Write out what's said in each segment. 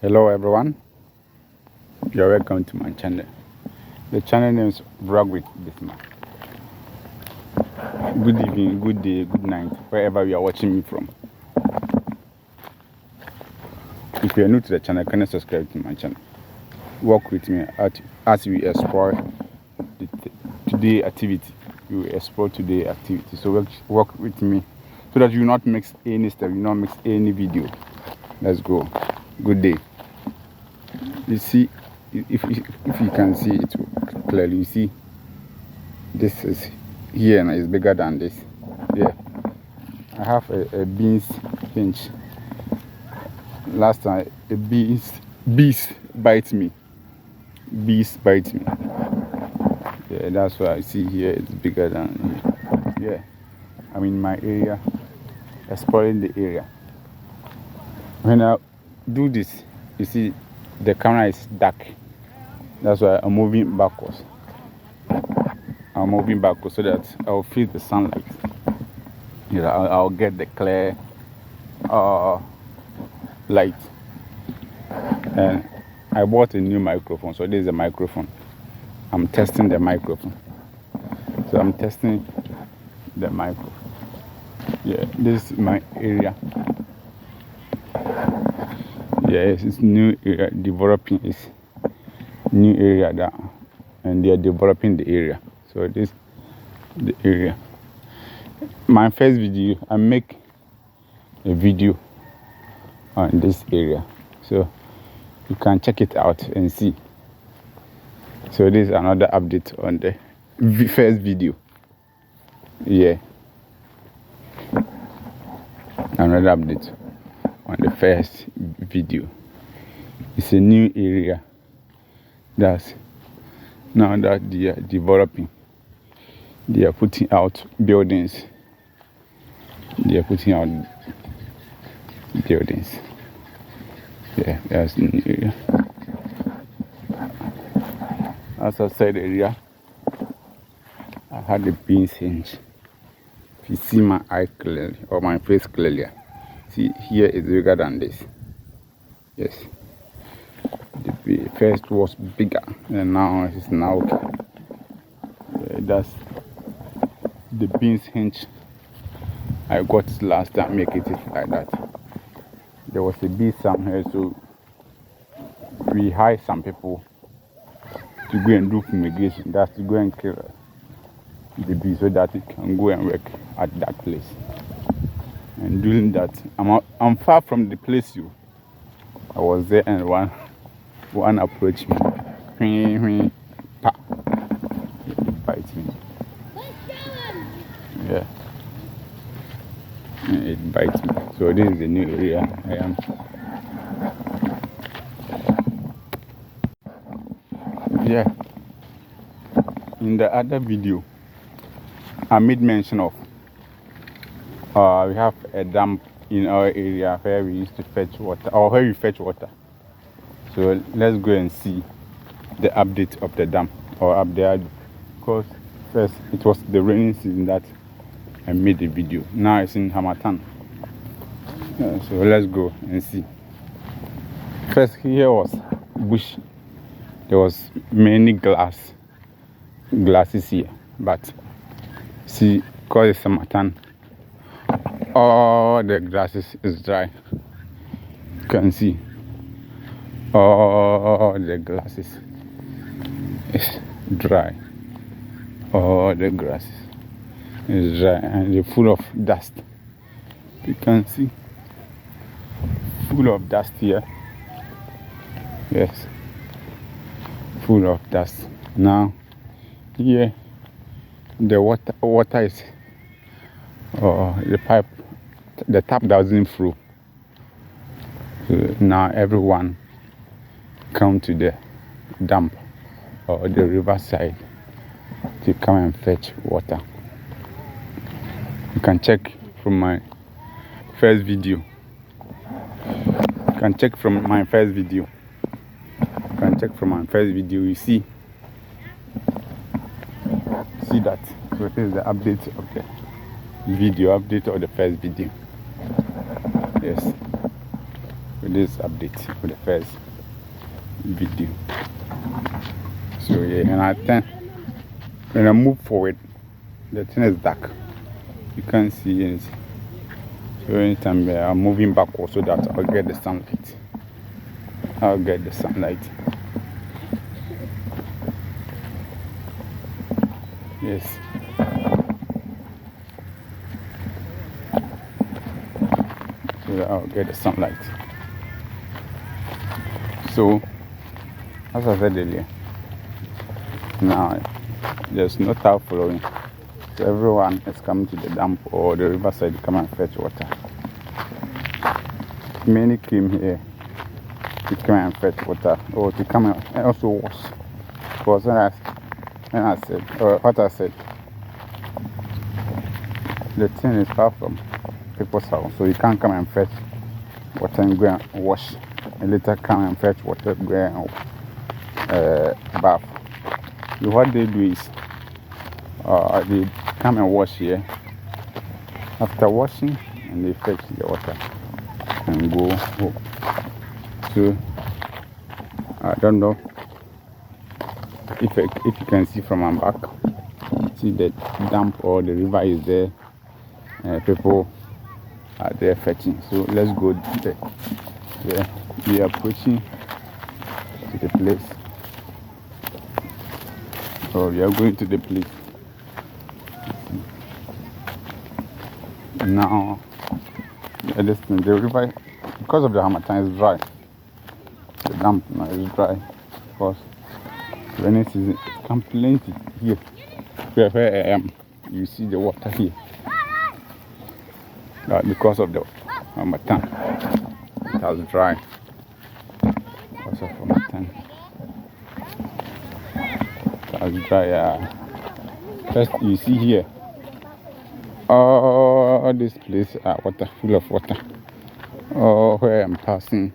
Hello everyone, you're welcome to my channel. The channel name is Vlog with Bisimai. Good evening, good day, good night, wherever you are watching me from. If you are new to the channel, can you subscribe to my channel? Work with me as we explore today activity. You explore today activity. So work with me so that you not mix any step, you not mix any video. Let's go. Good day. You see, if you can see it clearly, you see this is here and it's bigger than this. Yeah, I have a beans pinch. Last time a bees bite me. Bees bite me. Yeah, that's why I see here it's bigger than here. Yeah, I'm in my area, exploring the area. When I do this, you see the camera is dark. That's why I'm moving backwards. I'm moving backwards so that I'll feel the sunlight. Yeah, I'll get the clear light. And I bought a new microphone, so this is a microphone. I'm testing the microphone. So I'm testing the microphone. Yeah, this is my area. Yes, it's new area developing. Is new area that, and they are developing the area. So this the area. My first video, I make a video on this area, so you can check it out and see. So this is another update on the first video. Yeah, another update on the first video. It's a new area that's now that they are developing. They are putting out buildings. They are putting out buildings. Yeah, that's a new area. As I said earlier, I had the beans hinge. If you see my eye clearly or my face clearly, see here is bigger than this. Yes, the first was bigger and now it's now okay. That's the beans hinge I got last time. Make it like that. There was a bee somewhere, so we hire some people to go and do fumigation. That's to go and kill the bee so that it can go and work at that place. And doing that, I'm far from the place I was there, and one approached me. Pa. It bites me. Yeah. And it bites me. So this is the new area I am. Yeah. In the other video, I made mention of we have a dam in our area where we used to fetch water, or where we fetch water. So let's go and see the update of the dam, or up there, because first it was the rainy season that I made the video. Now it's in Hamatan. So let's go and see. First, here was bush. There was many glasses here, but see, because it's Hamatan, all the grasses is dry. You can see all the grasses is dry. All the grasses is dry and they're full of dust. You can see full of dust here. Yes, full of dust. Now here the water is the pipe, the tap doesn't flow. So now everyone come to the dam or the riverside to come and fetch water. You can check from my first video. You can check from my first video. You see that. So this is the update of the video, update of the first video. Yes. with this update for the first video. So yeah, and when I move forward, the thing is dark. You can't see anything. So anytime I'm moving backward so that I'll get the sunlight. Yes. So that I'll get the sunlight. So, as I said earlier, now there's no tide flowing. So everyone is coming to the dam or the riverside to come and fetch water. Many came here to come and fetch water or to come and also wash. Because what I said, the thing is far from people's house, so you can't come and fetch water and go and wash, and later come and fetch water, go and bath. So what they do is they come and wash here. After washing, and they fetch the water and go home. So I don't know if you can see from my back. See the dam or the river is there. People are there fetching. So let's go there. Yeah, we are approaching to the place. So we are going to the place. Now, the river, because of the Hamatan, is dry. The dam is dry because rainy season is plenty here. Where I am, you see the water here. Because of the Hamatan, it has dry. Because of Hamatan, it has dry. First, you see here. Oh, this place water, full of water. Oh, where I'm passing.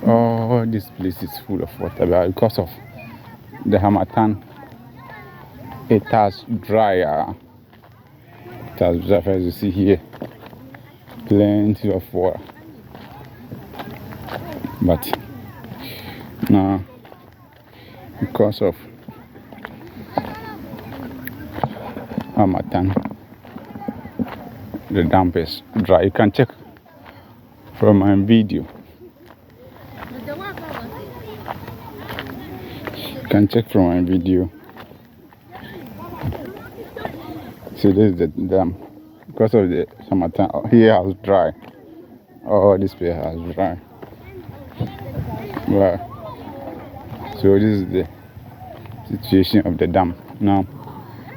Oh, this place is full of water. But because of the Hamatan, it has dry. It has dry, as you see here. Plenty of water. But now, because of Hamatan, the dam is dry. You can check from my video. See, this is the dam. Because of the summertime, here has dry. Oh, this place has dry. Wow. So this is the situation of the dam. Now,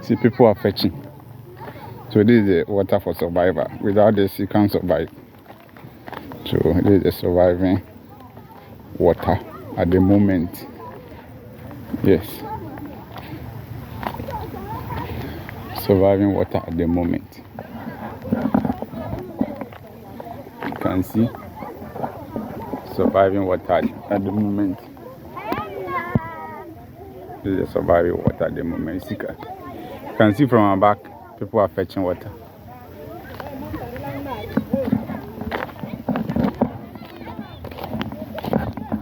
see, people are fetching. So this is the water for survival. Without this, you can't survive. So this is the surviving water at the moment. Yes. Surviving water at the moment. You can see surviving water at the moment. This is the surviving water at the moment. You can see from our back, people are fetching water.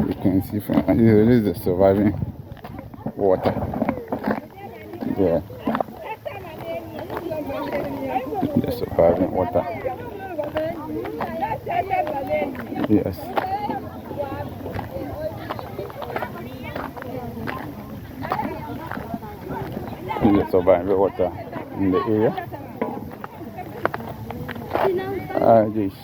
You can see from this is the surviving water. Yeah. The surviving water. Yes. This is the surviving water in the area. Yes.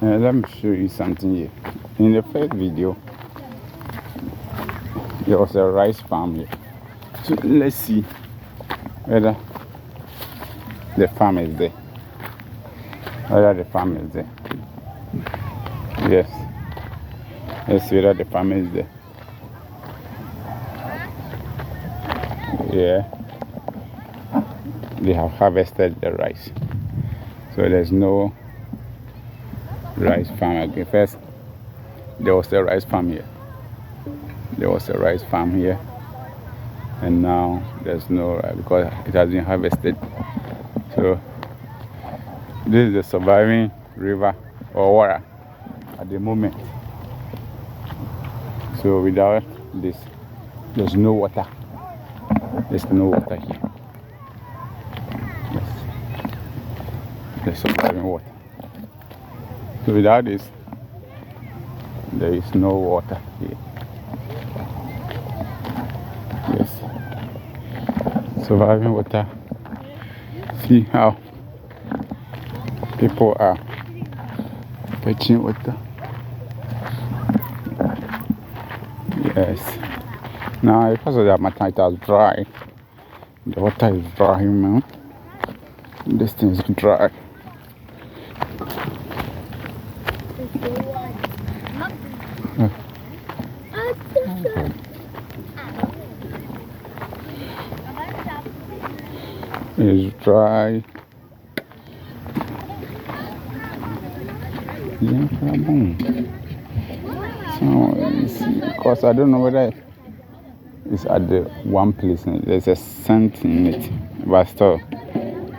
Let me show you something here. In the first video, there was a rice farm here. So let's see whether the farm is there. Yes. Let's see whether the farm is there. Yeah, they have harvested the rice, so there's no rice farm again. First, there was a rice farm here. And now there's no rice because it has been harvested. So this is the surviving river or water at the moment. So without this, there's no water. There's no water here. Yes, there's surviving water. So without this, there is no water here. Yes, surviving water. See how people are fetching water. Yes. Now because of that matter, it has dry. The water is dry, man. This thing is dry. It's dry. So because I don't know whether it's at the one place. There's a scent in it, but still,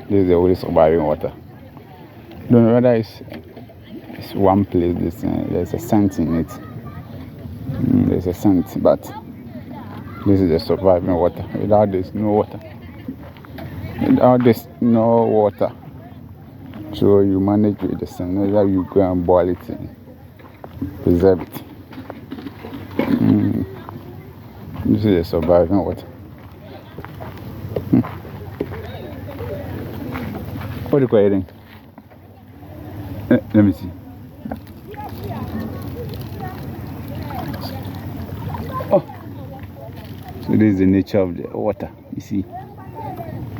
this is the only surviving water. Don't know whether it's one place. There's a scent in it. There's a scent, but this is the surviving water. Without this, no water. Without this, no water. So you manage with the scent. Either you go and boil it and preserve it. This is the surviving water. What are you eating? Let me see. Oh, so this is the nature of the water. You see,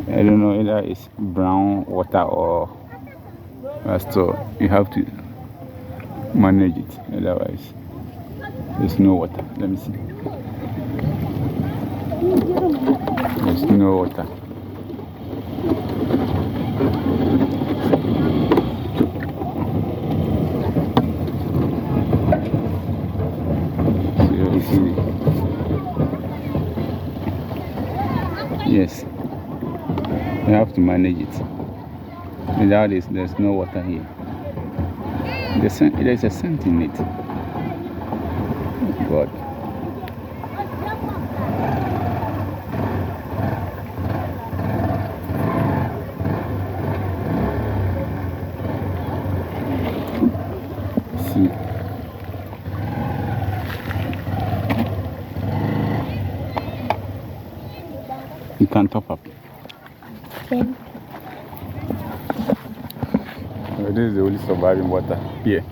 I don't know either it's brown water or still you have to manage it. Otherwise, there's no water. Let me see. There's no water. So you see, yes, you have to manage it. Without this, there's no water here. There's a scent in it. God. See. You can top up. Okay. This is the only surviving water here.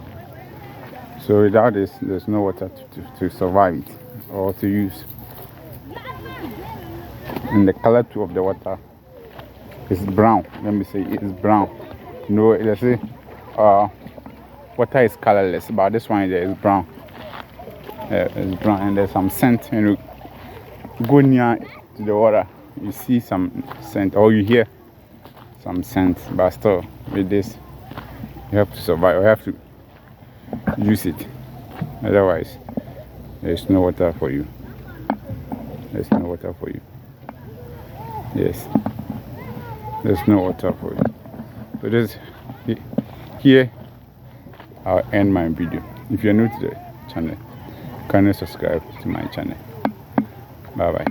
So without this, there's no water to survive it or to use. And the color too of the water is brown. Let me say it's brown. No, let's say water is colorless, but this one there is brown. It's brown, and there's some scent. When you go near to the water, you see some scent, or you hear some scent. But still, with this, you have to survive. You have to use it. Otherwise, there's no water for you. There's no water for you. Yes, there's no water for you. So this here, I'll end my video. If you're new to the channel, kindly subscribe to my channel. Bye bye.